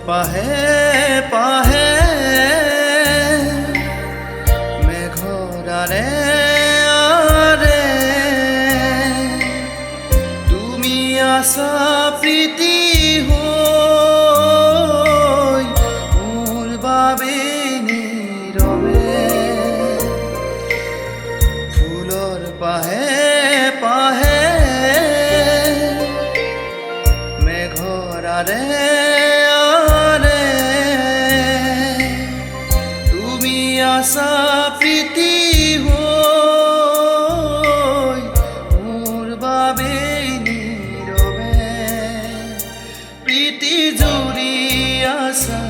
পাহে পাহে মেঘরারে আরে তুমি আসা প্রীতি হই মোর বাবে নীরবে ফুলর পাহে পাহে মেঘরারে আরে তুমি আসা প্রীতি হই মোর বাবে নীরবে প্রীতি জুড়ি আসা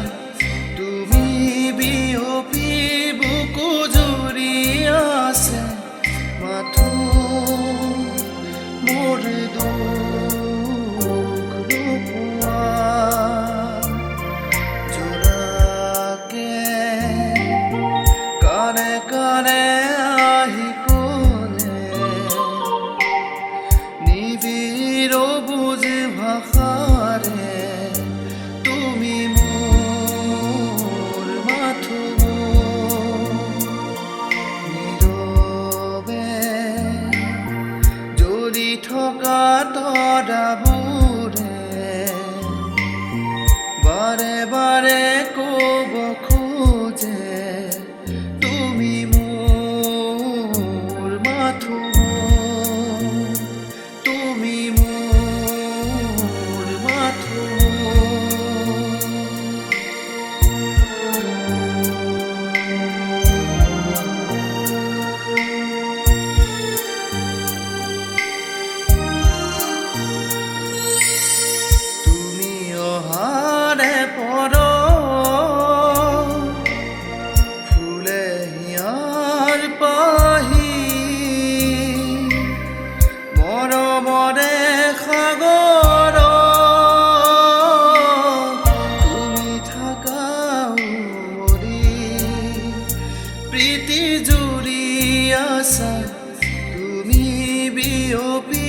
তুমি বিয়পি বুকু জুড়ি আসে মাথো মোর কানে আহি কোলে নিবিড় বুঝে ভাষারে তুমি মোর মাথো নীরবে জ্বলি থকা তৰাবোৰে বাৰে বাৰে ক'ব খোজে তুমি মোর মাথো তুমি মোর মাথো তুমি অহারে পৰ পাহি মৰমৰে সাগৰ তুমি থাকা মৰি প্ৰীতি জুৰি আছা তুমি বিয়পি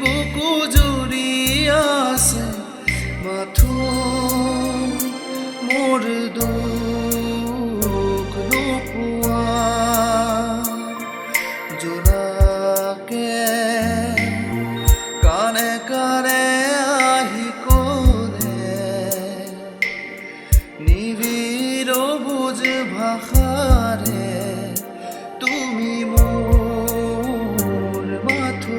বুকু জুৰি আছে মাথো মোৰ দুখ নোপোৱা জোৰাকে কানে কানে আহি কোলে নিবিড় বুঝ ভাষাৰে তুমি মোর মাথো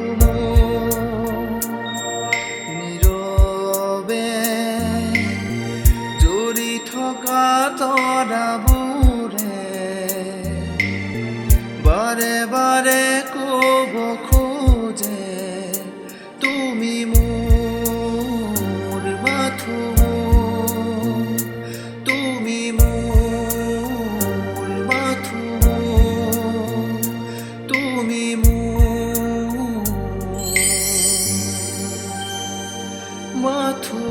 নীৰৱে জ্বলি থকা তৰাবোৰে বাৰে বাৰে ক'ব খোজে তুমি মোর মাথো তুমি মোর মাথো তুমি মোর মাথো।